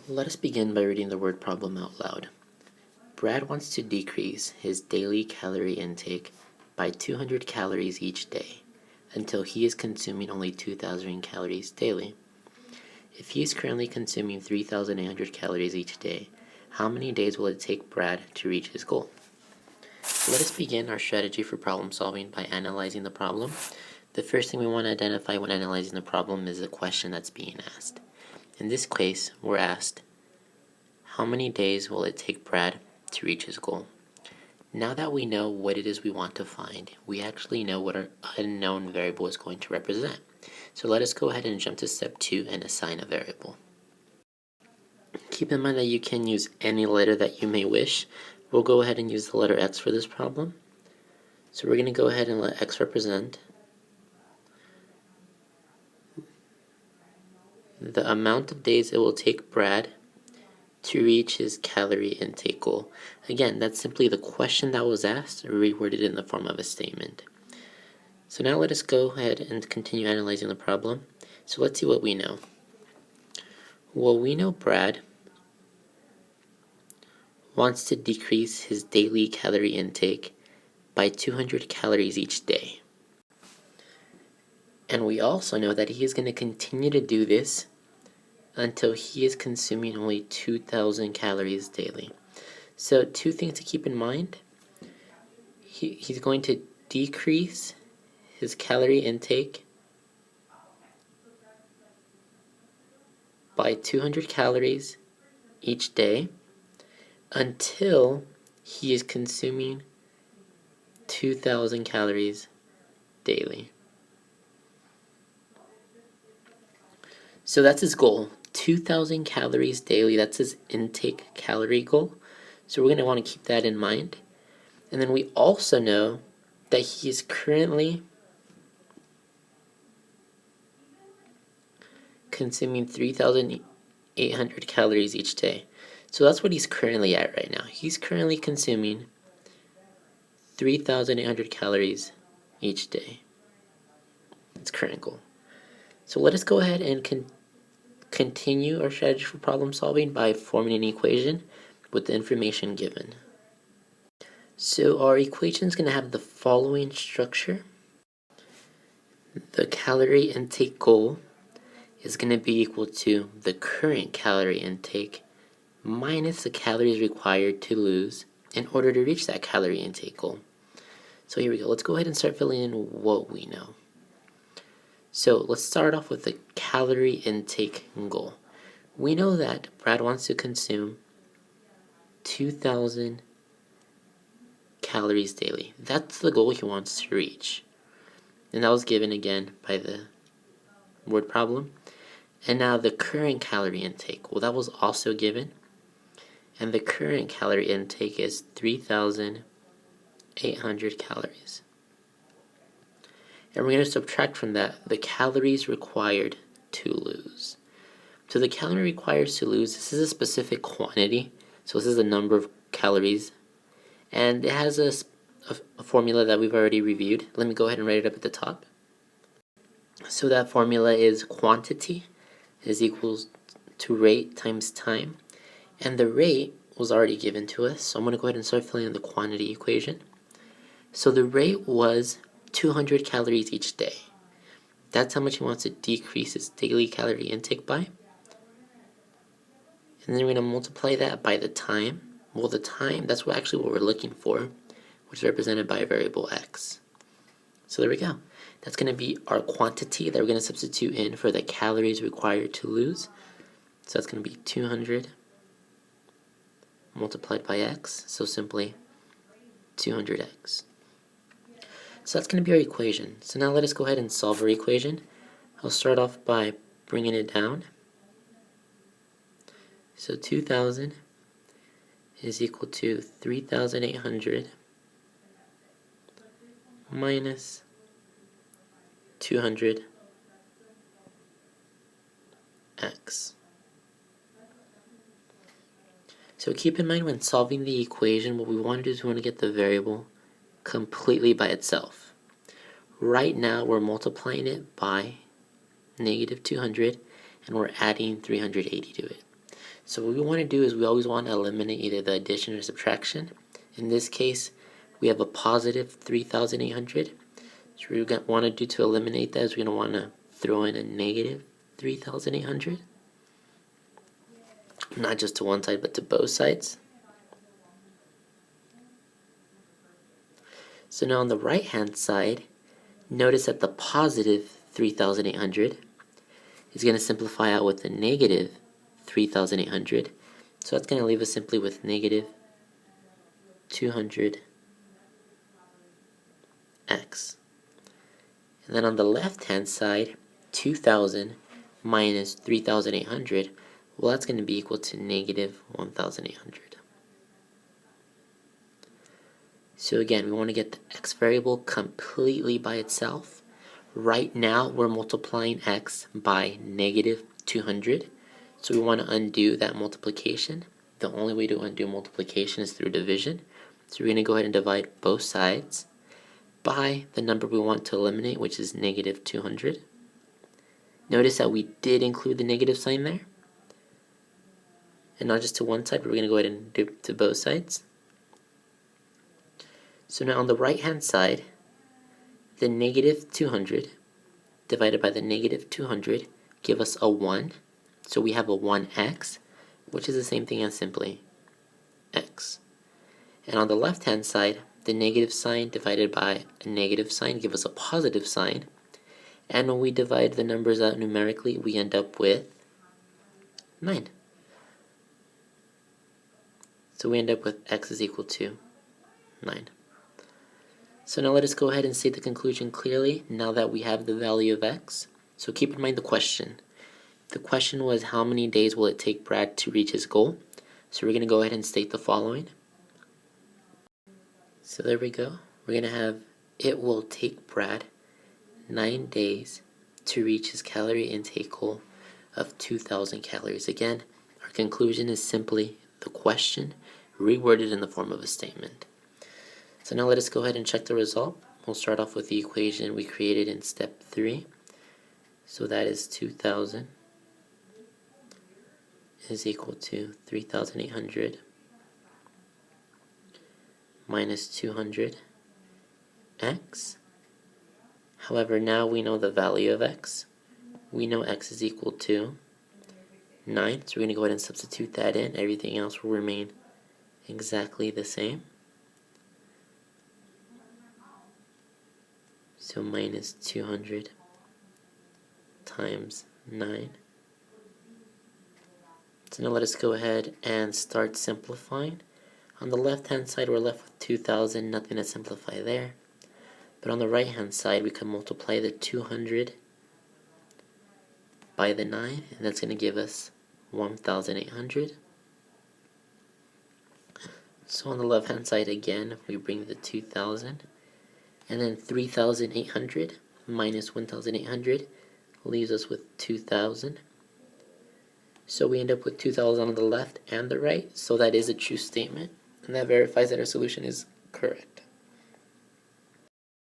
Let us begin by reading the word problem out loud. Brad wants to decrease his daily calorie intake by 200 calories each day until he is consuming only 2,000 calories daily. If he is currently consuming 3,800 calories each day, how many days will it take Brad to reach his goal? Let us begin our strategy for problem solving by analyzing the problem. The first thing we want to identify when analyzing the problem is the question that's being asked. In this case, we're asked, how many days will it take Brad to reach his goal? Now that we know what it is we want to find, we actually know what our unknown variable is going to represent. So let us go ahead and jump to step 2 and assign a variable. Keep in mind that you can use any letter that you may wish. We'll go ahead and use the letter X for this problem. So we're going to go ahead and let X represent the amount of days it will take Brad to reach his calorie intake goal. Again, that's simply the question that was asked, reworded in the form of a statement. So now let us go ahead and continue analyzing the problem. So let's see what we know. Well, we know Brad wants to decrease his daily calorie intake by 200 calories each day. And we also know that he is going to continue to do this until he is consuming only 2,000 calories daily. So 2 things to keep in mind. He's going to decrease his calorie intake by 200 calories each day until he is consuming 2,000 calories daily. So that's his goal, 2,000 calories daily. That's his intake calorie goal. So we're going to want to keep that in mind. And then we also know that he is currently consuming 3,800 calories each day. So that's what he's currently at right now. He's currently consuming 3,800 calories each day. That's current goal. So let us go ahead and continue our strategy for problem solving by forming an equation with the information given. So our equation is going to have the following structure. The calorie intake goal is going to be equal to the current calorie intake minus the calories required to lose in order to reach that calorie intake goal. So here we go. Let's go ahead and start filling in what we know. So let's start off with the calorie intake goal. We know that Brad wants to consume 2,000 calories daily. That's the goal he wants to reach. And that was given again by the word problem. And now the current calorie intake. Well, that was also given. And the current calorie intake is 3,800 calories. And we're going to subtract from that the calories required to lose. So the calorie required to lose, this is a specific quantity. So this is the number of calories. And it has a formula that we've already reviewed. Let me go ahead and write it up at the top. So that formula is quantity is equals to rate times time. And the rate was already given to us. So I'm going to go ahead and start filling in the quantity equation. So the rate was 200 calories each day. That's how much he wants to decrease his daily calorie intake by. And then we're going to multiply that by the time. Well, the time, that's what we're looking for, which is represented by a variable x. So there we go. That's going to be our quantity that we're going to substitute in for the calories required to lose. So that's going to be 200 multiplied by x. So simply 200x. So that's going to be our equation. So now let us go ahead and solve our equation. I'll start off by bringing it down. So 2,000 is equal to 3,800 minus 200x. So keep in mind when solving the equation, what we want to do is we want to get the variable completely by itself. Right now we're multiplying it by negative 200 and we're adding 380 to it. So what we want to do is we always want to eliminate either the addition or subtraction. In this case, we have a positive 3,800. So what we're going to want to do to eliminate that is we're going to want to throw in a negative 3,800. Not just to one side, but to both sides. So now on the right-hand side, notice that the positive 3,800 is going to simplify out with the negative 3,800. So that's going to leave us simply with negative 200x. And then on the left-hand side, 2,000 minus 3,800, well, that's going to be equal to negative 1,800. So again, we want to get the x variable completely by itself. Right now, we're multiplying x by negative 200. So we want to undo that multiplication. The only way to undo multiplication is through division. So we're going to go ahead and divide both sides by the number we want to eliminate, which is negative 200. Notice that we did include the negative sign there. And not just to one side, but we're going to go ahead and do it to both sides. So now on the right-hand side, the negative 200 divided by the negative 200 give us a 1. So we have a 1x, which is the same thing as simply x. And on the left-hand side, the negative sign divided by a negative sign give us a positive sign. And when we divide the numbers out numerically, we end up with 9. So we end up with x is equal to 9. So now let us go ahead and state the conclusion clearly now that we have the value of x. So keep in mind the question. The question was how many days will it take Brad to reach his goal? So we're going to go ahead and state the following. So there we go. We're going to have it will take Brad 9 days to reach his calorie intake goal of 2,000 calories. Again, our conclusion is simply the question reworded in the form of a statement. So now let us go ahead and check the result. We'll start off with the equation we created in step 3. So that is 2,000 is equal to 3,800 minus 200x. However, now we know the value of x. We know x is equal to 9. So we're going to go ahead and substitute that in. Everything else will remain exactly the same. So minus 200 times 9. So now let us go ahead and start simplifying. On the left hand side we're left with 2,000, nothing to simplify there. But on the right hand side we can multiply the 200 by the 9, and that's going to give us 1,800. So on the left hand side again we bring the 2,000, and then 3,800 minus 1,800 leaves us with 2,000. So we end up with 2,000 on the left and the right, so that is a true statement, and that verifies that our solution is correct.